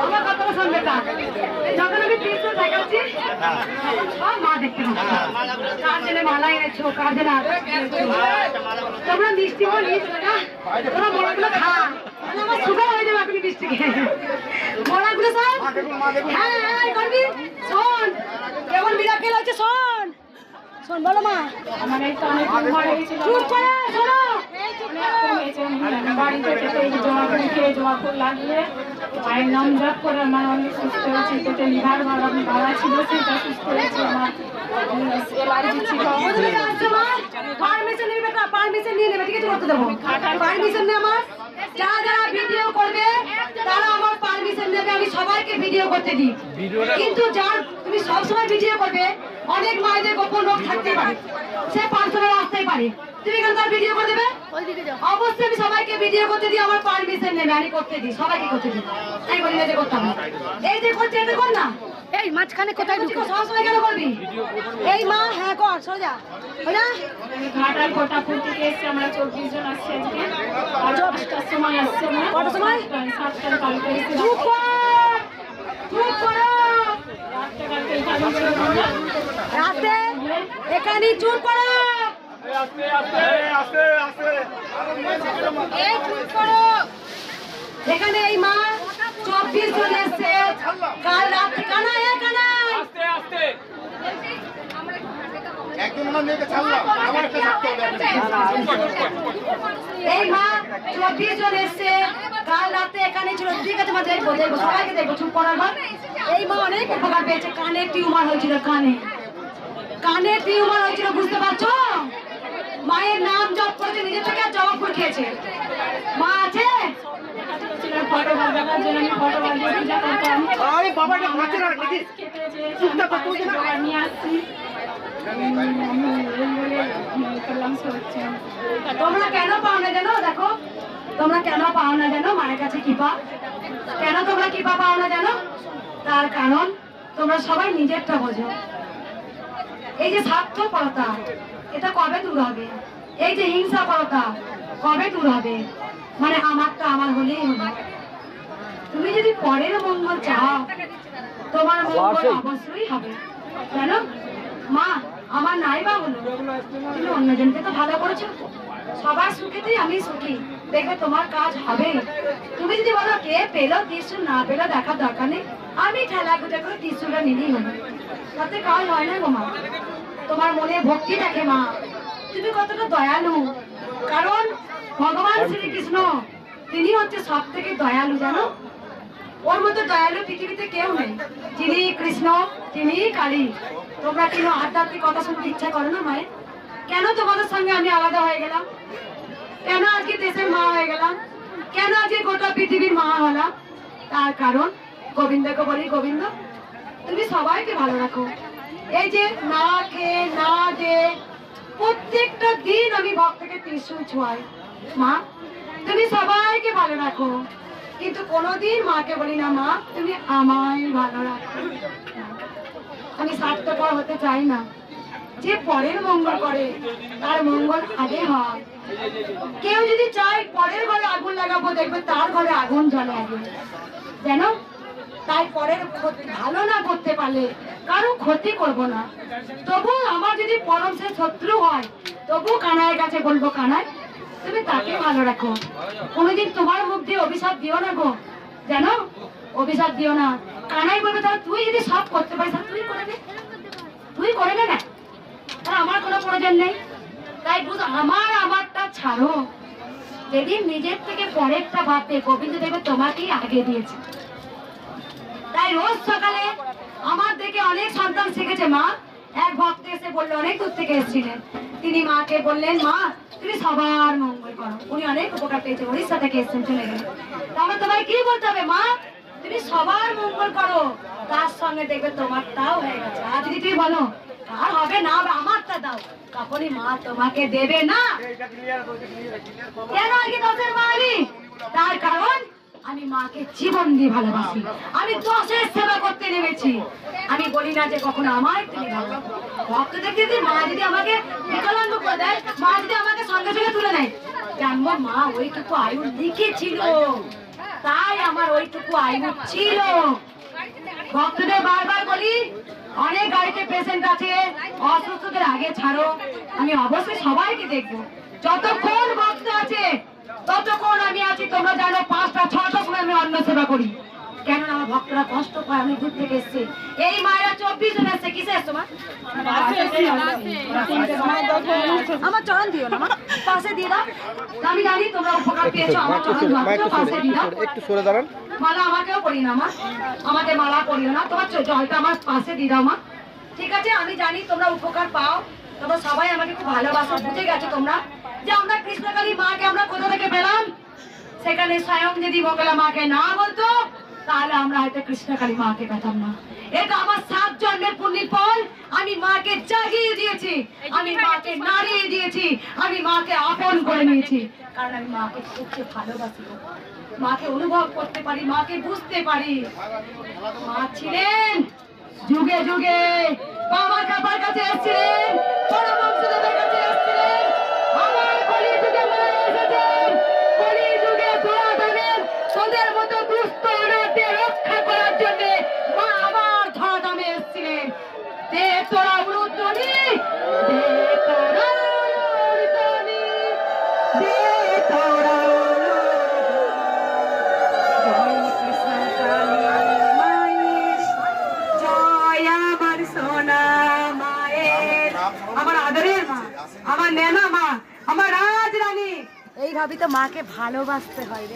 আমার কথাটা শুনবে না। যখন আমি ত্রিশূল দেখাচ্ছি মা দেখতে কার জন্য মালা এনেছো, কার জন্য তোমরা মিষ্টি বলিস না, তোমরা মোড়াগুলো খা, আমার সুগার হয়ে যাবে আপনি মিষ্টি খেয়ে। মোড়াগুলো সব হ্যাঁ হ্যাঁ করবি। শোন কেমন মিরাকেল হচ্ছে, শোন শোন বলো মা। আমার এই কানে টিউমার হয়েছিল, চুপ করে শোনো। বাড়িতে থেকে এই জমা ফুল খেয়ে জমা ফুল লাগিয়ে মায়ের নাম জপ করে আমার অনেক সুস্থ হয়েছে। পেটে লিভার ভাড়া ছিল, সেটা সুস্থ হয়েছে। আমার এলার্জি ছিল। পারমিশন নেবে, পারমিশন নিয়ে নেবে, ঠিক আছে? করতে দেবো পারমিশন নেই আমার। যারা যারা ভিডিও করবে তারা আমার পারমিশন নেবে, আমি সবাইকে ভিডিও করতে দিই। কিন্তু যার তুমি সবসময় ভিডিও করবে, অনেক মায়েদের গোপন রোগ থাকতে পারে, সে পার্সোনাল আসতেই পারে, তুমি কেন তার ভিডিও করে দেবে? অবশ্যই আমি সবাইকে ভিডিও করতে দিই, আমার পারমিশন নেবে, আমি করতে দিই, সবাইকে করতে দিই। আমি বলি না যে করতাম না, এই যে করছে এটা কর না। এই মাঝখানে কোথায় ঢুকো সবসময় কেন করবি? এই মা হ্যাঁ কর, সোজা সোজা। ঘাটাল কোটা ফুটি এসছে, আমরা 24 জন আসছি আজকে। আর 10টার সময় আসছে, আমরা কত সময়? 7টার কালকে এসে। চুপ কর, চুপ করো। রাতে এখানে চুপ করো, আস্তে আস্তে আস্তে আস্তে এই চুপ করো। এখানে এই মা 24 জন এসছে কাল রাতে। কানা এ কানা আস্তে আস্তে একদম না মেয়েকে ছাড়লাম, আমার একটা থাকতে হবে। এই মা 24 জন এসছে কাল রাতে এখানে ছিল, ঠিক আছে? মা দেখবো দেখবো, সবাইকে দেখবো, চুপ করার মা। এই মা অনেক উপকার পেয়েছে। কানে টিউমার হয়েছিল, কানে কানে টিউমার হয়েছিল, বুঝতে পারছো? মায়ের নাম জপ করেছে, নিজে থেকে জবা ফুল খেয়েছে। মা আছে তোমরা কেন পাও না জানো? দেখো তোমরা কেন পাও না জানো মায়ের কাছে কৃপা? কেন তোমরা কৃপা পাও না জানো? তার কারণ তোমরা সবাই নিজেরটা বোঝো। এই যে স্বার্থপরতা, এটা কবে দূর হবে? এই যে হিংসাপরতা কবে দূর হবে? মানে আমারটা আমার হলেই হলো। তুমি যদি পরের মঙ্গল চাও, তোমার মঙ্গল অবশ্যই হবে, জানো? মা আমার নাই বা হলো, তুমি অন্যজনকে তো ভালো করেছো, সবার সুখেতেই আমি সুখী, দেখবে তোমার কাজ হবে। তুমি যদি বলো কে পেলো ত্রিশূল, না পেলো দেখার দরকার নেই, আমি ঠেলা গুজা করে ত্রিশূলটা নিলেই হলো, তাতে কাজ হয় না গো মা। তোমার মনে ভক্তি দেখে মা, তুমি কতটা দয়ালু। কারণ ভগবান শ্রীকৃষ্ণ তিনি হচ্ছে সব থেকে দয়ালু, জানো? ওর মধ্যে দয়ালু পৃথিবীতে কেউ নেই। যিনি কৃষ্ণ, তিনি কালী। তোমরা কেন আধ্যাত্মিক কথা শুনতে ইচ্ছা করো না মায়ের? কেন তোমাদের সঙ্গে আমি আলাদা হয়ে গেলাম? কেন আজকে দেশের মা হয়ে গেলাম? কেন আজকে গোটা পৃথিবীর মা হলাম? তার কারণ গোবিন্দকে বলি, গোবিন্দ তুমি সবাইকে ভালো রাখো। এই যে না খেয়ে না যে প্রত্যেকটা দিন আমি ভক্তকে ত্রিশূল ছোঁয়াই, মা তুমি সবাইকে ভালো রাখো। কিন্তু কোনোদিন মাকে বলি না মা তুমি আমায় ভালো রাখো। আমি স্বার্থপর হতে চাই না। যে পরের মঙ্গল করে তার মঙ্গল আগে হয়। কেউ যদি চায় পরের ঘরে আগুন লাগাবো, দেখবে তার ঘরে আগুন জ্বলে আগে, জানো? তাই পরের ভালো না করতে পারলে কারো ক্ষতি করব না। তবু আমার যদি পরম সে শত্রু হয়, তবু কানাইয়ের কাছে বলবো কানাই তুমি তাকে ভালো রাখো। কোনোদিন তোমার মুখ দিয়ে অভিশাপ দিও না গো, জানো? অভিশাপ দিও না। কানাই বলবে তাহলে তুই যদি সব করতে পারিস তুই করে নে, তুই করে নে না, আমার কোনো প্রয়োজন নেই। তাই বুঝ আমারটা ছাড়ো। যেদিন নিজের থেকে পরেরটা ভাববে, গোবিন্দ দেবে তোমাকেই আগে দিয়েছে। তাই রোজ সকালে আমার দেখে অনেক সন্তান শিখেছে মা। এক ভক্ত এসে বললো, অনেক দূর থেকে এসেছিলেন, তিনি মাকে বললেন মা তুমি সবার মঙ্গল করো। উনি অনেক উপকার পেয়েছে, উড়িষ্যা থেকে এসেছেন, চলে গেলেন। তাহলে তোমায় কি বলতে হবে? মা তুমি সবার মঙ্গল করো, তার সঙ্গে দেখবে তোমারটাও হয়ে গেছে। আর যদি তুমি বলো আর হবে না, আমারটা দাও, তখনই মা তোমাকে দেবে না। কেন আজকে দশের মারি? তার কারণ আমি মাকে জীবন দিয়ে ভালোবাসি, আমি দশের সেবা করতে নেমেছি। আমি বলি না যে কখনো আমায় তুমি ভালো। ভক্ত দেখতে মা যদি আমাকে বিকলাঙ্গ করে দেয়, মা যদি আমাকে সঙ্গে সঙ্গে তুলে নেয়, জানবো মা ওইটুকু আয়ু লিখেছিল, তাই আমার ওইটুকু আয়ু ছিল। ভক্তদের বারবার বলি, অনেক গাড়িতে পেশেন্ট আছে, অসুস্থদের আগে ছাড়ো। আমি অবশ্যই সবাইকে দেখবো, যতক্ষণ ভক্ত আছে ততক্ষণ আমি আছি। তোমরা জানো 5টা 6টার সময় আমি অন্ন সেবা করি, কেননা আমার ভক্তরা কষ্ট পায়, আমি দূর থেকে এসছে। এই মায়েরা 24 জন এসছে, কিসে এসছো মা? আমার চরণ দিও না, পাশে দিয়ে দাও। আমি জানি তোমরা উপকার পেয়েছো, আমার চরণ ধরছো, পাশে দিয়ে দাও। একটু সরে দাঁড়ান। মালা আমাকেও পড়ি না মা, আমাকে মালা পড়িও না, তোমার জলটা আমার পাশে দিয়ে দাও মা। ঠিক আছে, আমি জানি তোমরা উপকার পাও, তোমরা সবাই আমাকে খুব ভালোবাসো। বুঝে গেছো তোমরা যে আমরা কৃষ্ণকালী মাকে আমরা কোথা থেকে পেলাম? সেখানে স্বয়ং যদি বগলা মাকে না বলতো তাহলে আমরা হয়তো কৃষ্ণকালী মাকে পেতাম না। এটা আমার 7 জন্মের পুণ্যের ফল। আমি মাকে জাগিয়ে দিয়েছি, আমি মাকে নাড়িয়ে দিয়েছি, আমি মাকে আপন করে নিয়েছি, কারণ আমি মাকে খুব ভালোবাসি, মাকে অনুভব করতে পারি, মাকে বুঝতে পারি। মা ছিলেন যুগে যুগে, বাবা কাবার কাছে এসেছিলেন, পরমহংসদেবের কাছে এসেছিলেন, আমার কলি যুগে মা এসেছেন। কলি যুগে ধরাধামের তোদের মতো দুষ্ট অনাথদের রক্ষা করার জন্য মা আমার ধরাধামে এসেছিলেন। দে তোরা উলুধ্বনি, দে তোরা উলুধ্বনি, দে তোরা আমার নেনা মা, আমার রাজ রানী। এইভাবে তো মাকে ভালোবাসতে হয় রে।